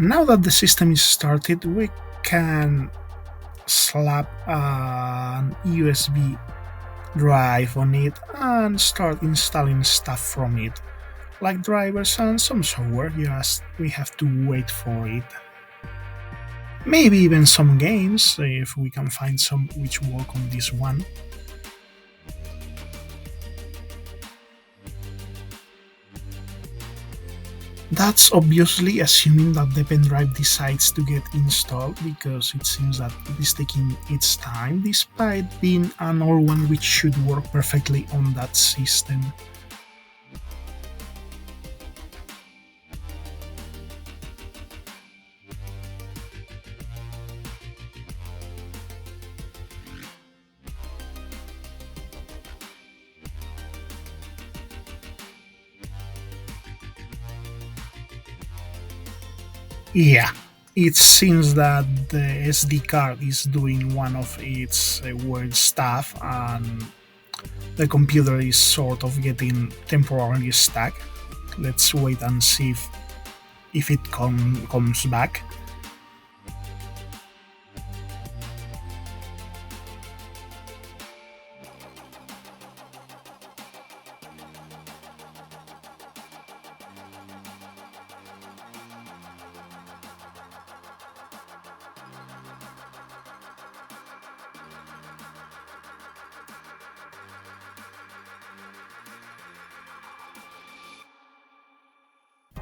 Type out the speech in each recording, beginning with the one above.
Now that the system is started, we can slap an USB drive on it and start installing stuff from it, like drivers and some software. Just we have to wait for it. Maybe even some games if we can find some which work on this one. That's obviously assuming that the pen drive decides to get installed, because it seems that it is taking its time despite being an old one which should work perfectly on that system. Yeah, it seems that the SD card is doing one of its weird stuff and the computer is sort of getting temporarily stuck. Let's wait and see if it comes back.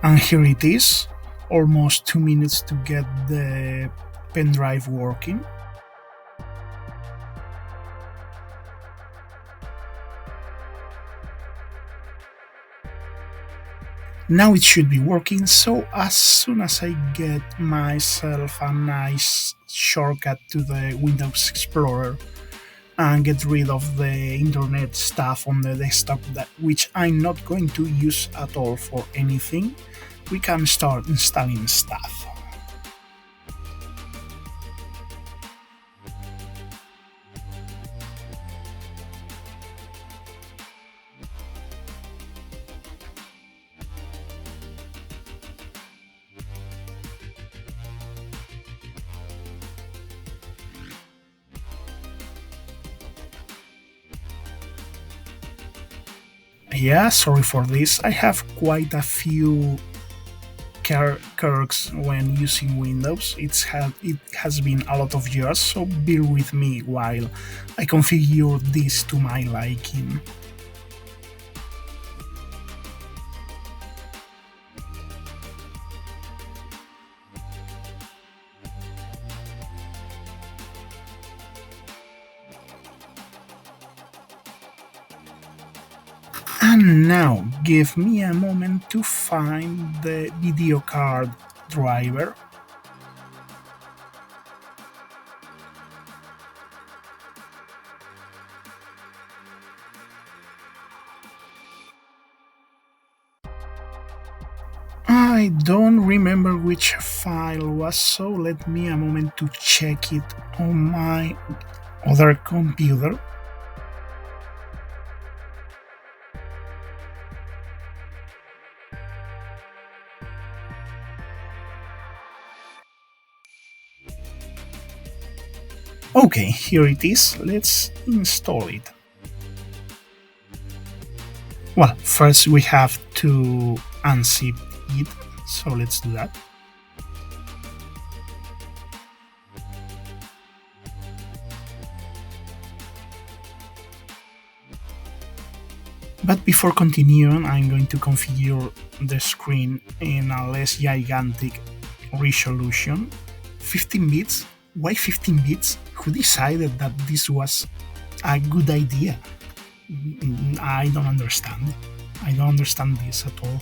And here it is, almost 2 minutes to get the pen drive working. Now it should be working, so as soon as I get myself a nice shortcut to the Windows Explorer and get rid of the internet stuff on the desktop which I'm not going to use at all for anything, we can start installing stuff. Yeah, sorry for this. I have quite a few quirks when using Windows. It has been a lot of years, so bear with me while I configure this to my liking. And now give me a moment to find the video card driver. I don't remember which file was, so let me a moment to check it on my other computer. Okay, here it is. Let's install it. Well, first we have to unzip it, so let's do that. But before continuing, I'm going to configure the screen in a less gigantic resolution. 15 bits? Why 15 bits? Who decided that this was a good idea? I don't understand. I don't understand this at all.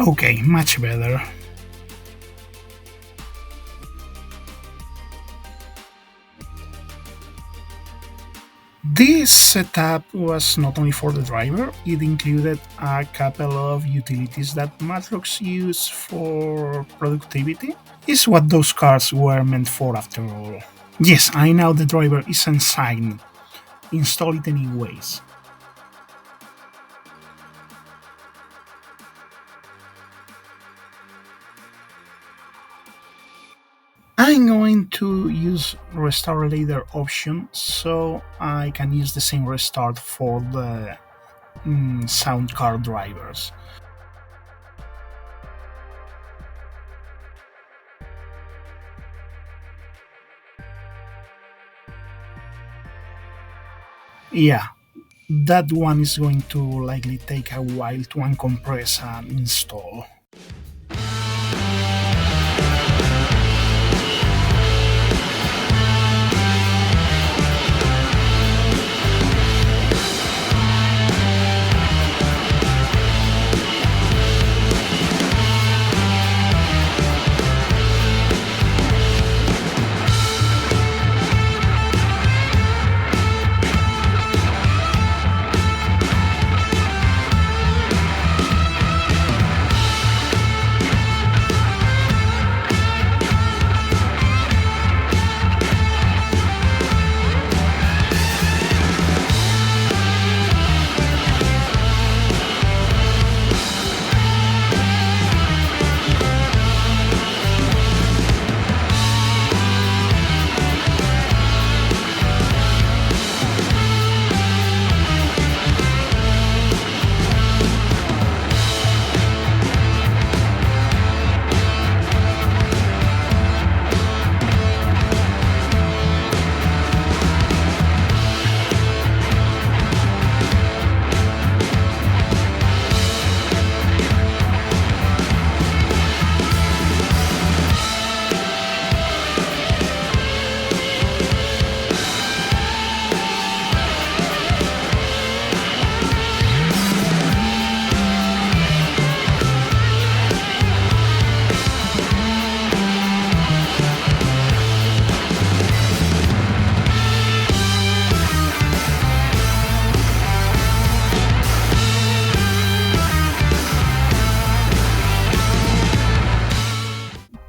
Okay, much better. This setup was not only for the driver, it included a couple of utilities that Matrox use for productivity. It's what those cards were meant for after all. Yes, I know the driver isn't signed. Install it anyways. I'm going to use restart later option so I can use the same restart for the sound card drivers. Yeah, that one is going to likely take a while to uncompress and install.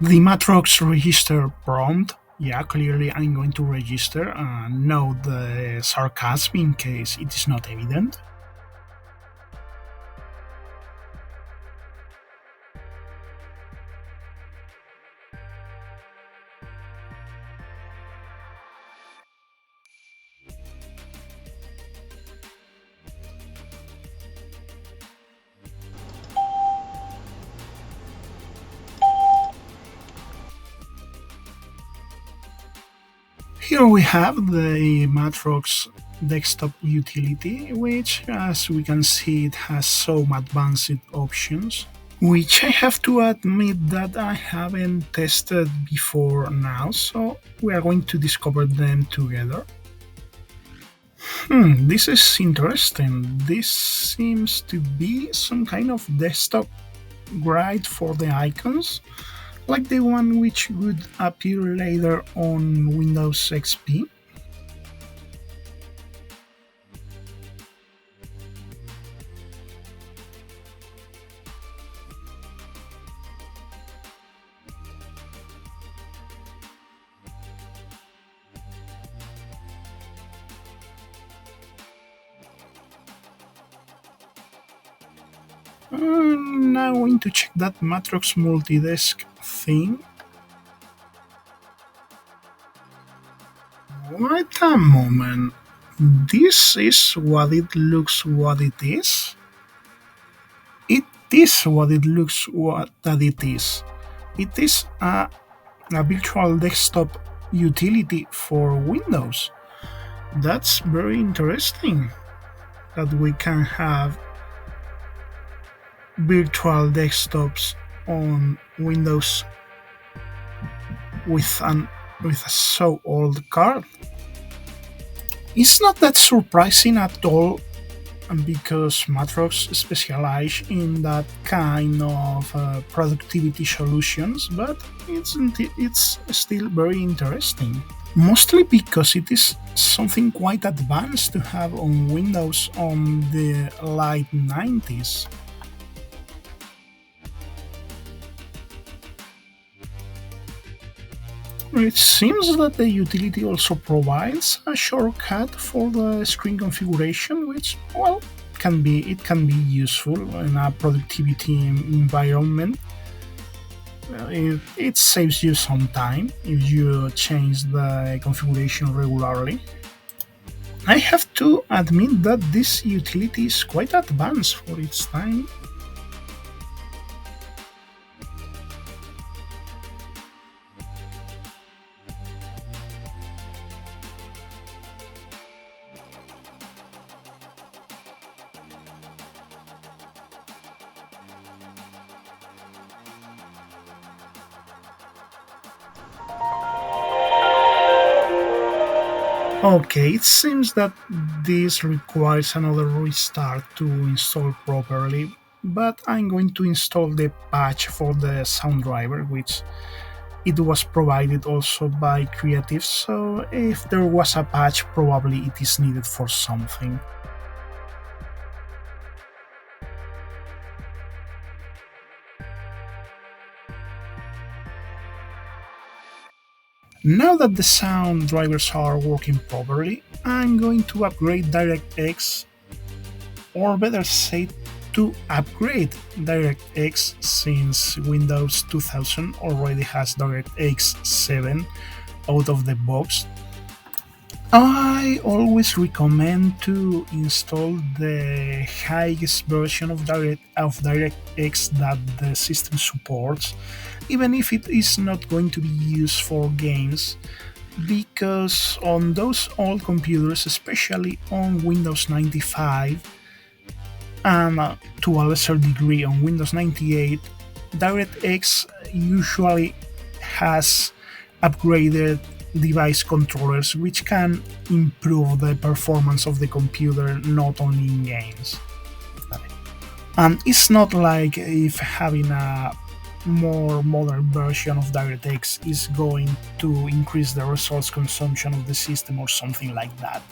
The Matrox register prompt, yeah, clearly I'm going to register and note the sarcasm in case it is not evident. Here we have the Matrox desktop utility, which as we can see it has some advanced options, which I have to admit that I haven't tested before now, so we are going to discover them together. This is interesting. This seems to be some kind of desktop guide for the icons, like the one which would appear later on Windows XP. Now I'm going to check that Matrox multi-desk thing. Wait a moment. This is what it looks what it is? It is what it looks what that it is. It is a virtual desktop utility for Windows. That's very interesting that we can have virtual desktops on Windows with a so old card. It's not that surprising at all because Matrox specialize in that kind of productivity solutions, but it's still very interesting. Mostly because it is something quite advanced to have on Windows on the late 90s. It seems that the utility also provides a shortcut for the screen configuration, which, well, it can be useful in a productivity environment. It saves you some time if you change the configuration regularly. I have to admit that this utility is quite advanced for its time. Okay, it seems that this requires another restart to install properly, but I'm going to install the patch for the sound driver, which it was provided also by Creative, so if there was a patch, probably it is needed for something. Now that the sound drivers are working properly, I'm going to upgrade DirectX, or better said, to upgrade DirectX since Windows 2000 already has DirectX 7 out of the box. I always recommend to install the highest version of DirectX that the system supports, even if it is not going to be used for games, because on those old computers, especially on Windows 95 and to a lesser degree on Windows 98, DirectX usually has upgraded device controllers which can improve the performance of the computer not only in games. And it's not like if having a more modern version of DirectX is going to increase the resource consumption of the system or something like that.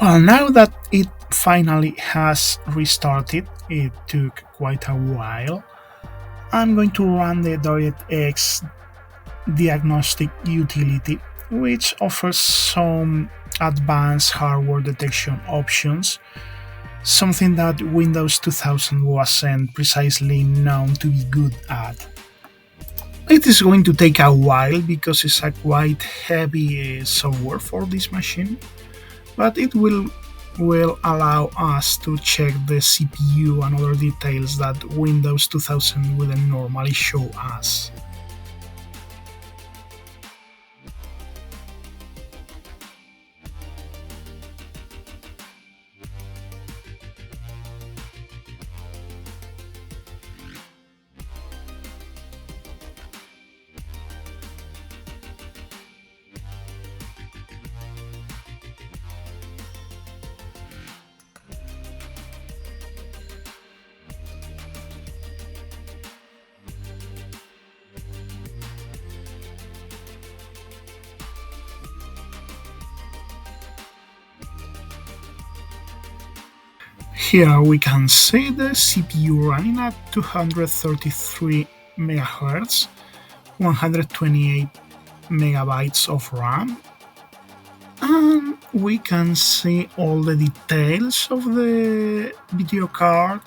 Well, now that it finally has restarted. It took quite a while. I'm going to run the DirectX diagnostic utility, which offers some advanced hardware detection options, something that Windows 2000 wasn't precisely known to be good at. It is going to take a while because it's a quite heavy software for this machine, but it will allow us to check the CPU and other details that Windows 2000 wouldn't normally show us. Here we can see the CPU running at 233 MHz, 128 megabytes of RAM, and we can see all the details of the video card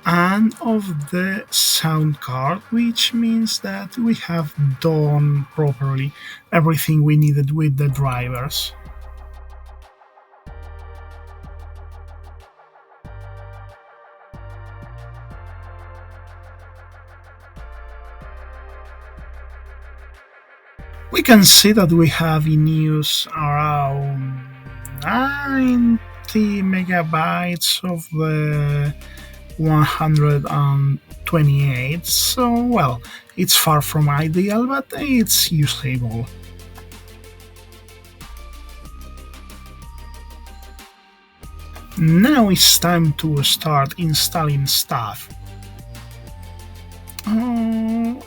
and of the sound card, which means that we have done properly everything we needed with the drivers. We can see that we have in use around 90 megabytes of the 128, so well, it's far from ideal, but it's usable. Now it's time to start installing stuff.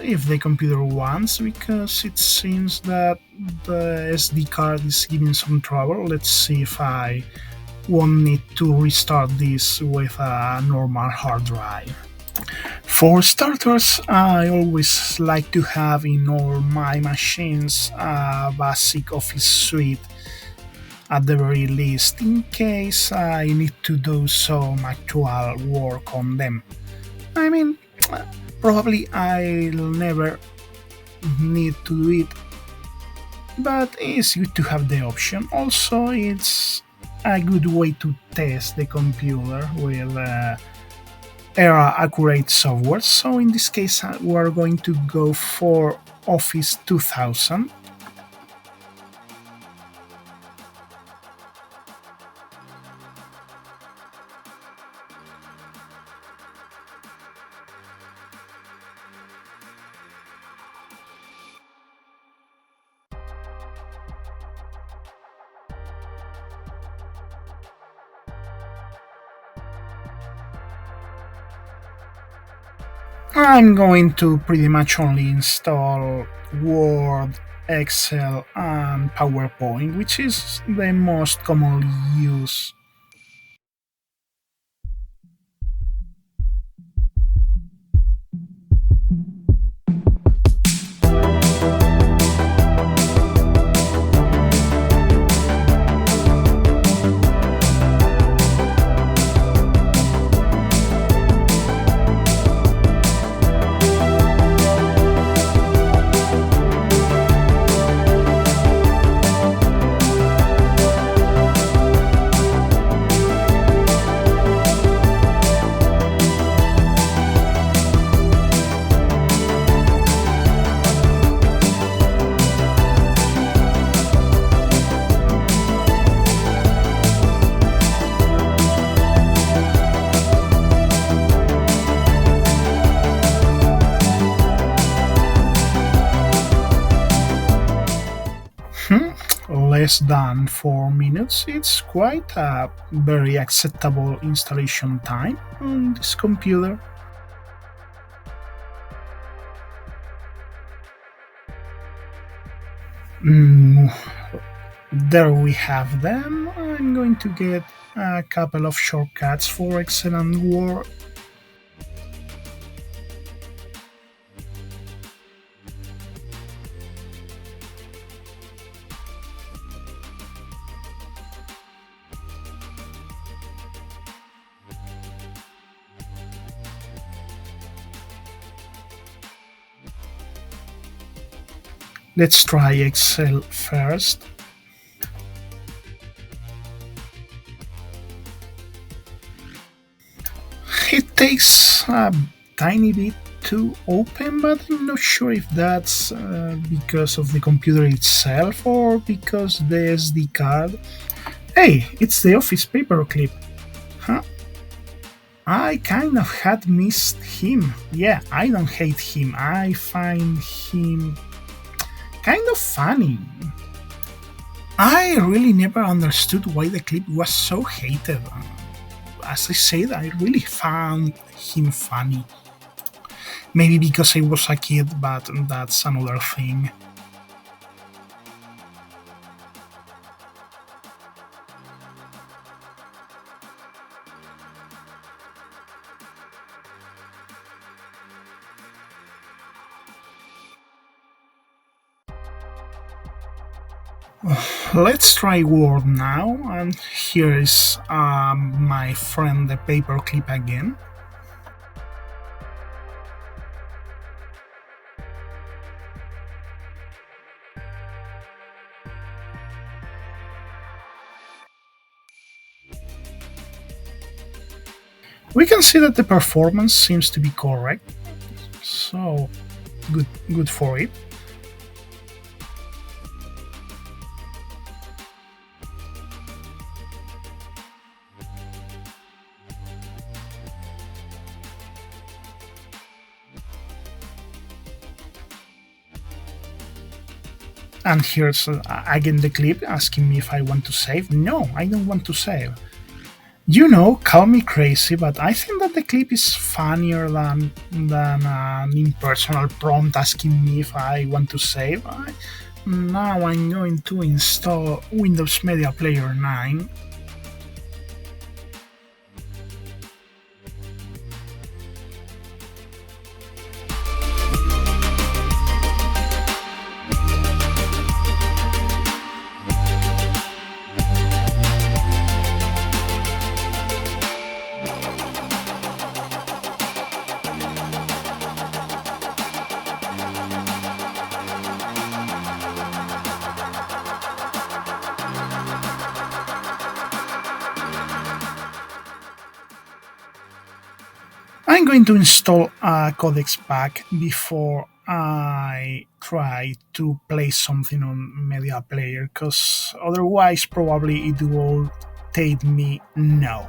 If the computer wants, because it seems that the SD card is giving some trouble. Let's see if I won't need to restart this with a normal hard drive. For starters, I always like to have in all my machines a basic Office suite at the very least, in case I need to do some actual work on them. I mean, probably I'll never need to do it, but it's good to have the option. Also, it's a good way to test the computer with era accurate software. So in this case, we're going to go for Office 2000. I'm going to pretty much only install Word, Excel, and PowerPoint, which is the most commonly used. Less than 4 minutes. It's quite a very acceptable installation time on this computer. Mm, There we have them. I'm going to get a couple of shortcuts for excellent work. Let's try Excel first. It takes a tiny bit to open, but I'm not sure if that's because of the computer itself or because the SD card. Hey, it's the office paperclip. Huh? I kind of had missed him. Yeah, I don't hate him. I find him kind of funny. I really never understood why the clip was so hated. As I said, I really found him funny. Maybe because I was a kid, but that's another thing. Let's try Word now, and here is my friend the paperclip again. We can see that the performance seems to be correct, so good for it. And here's again the clip asking me if I want to save. No, I don't want to save. You know, call me crazy, but I think that the clip is funnier than an impersonal prompt asking me if I want to save. Now I'm going to install Windows Media Player 9. I'm going to install a codecs pack before I try to play something on Media Player, because otherwise probably it will take me no.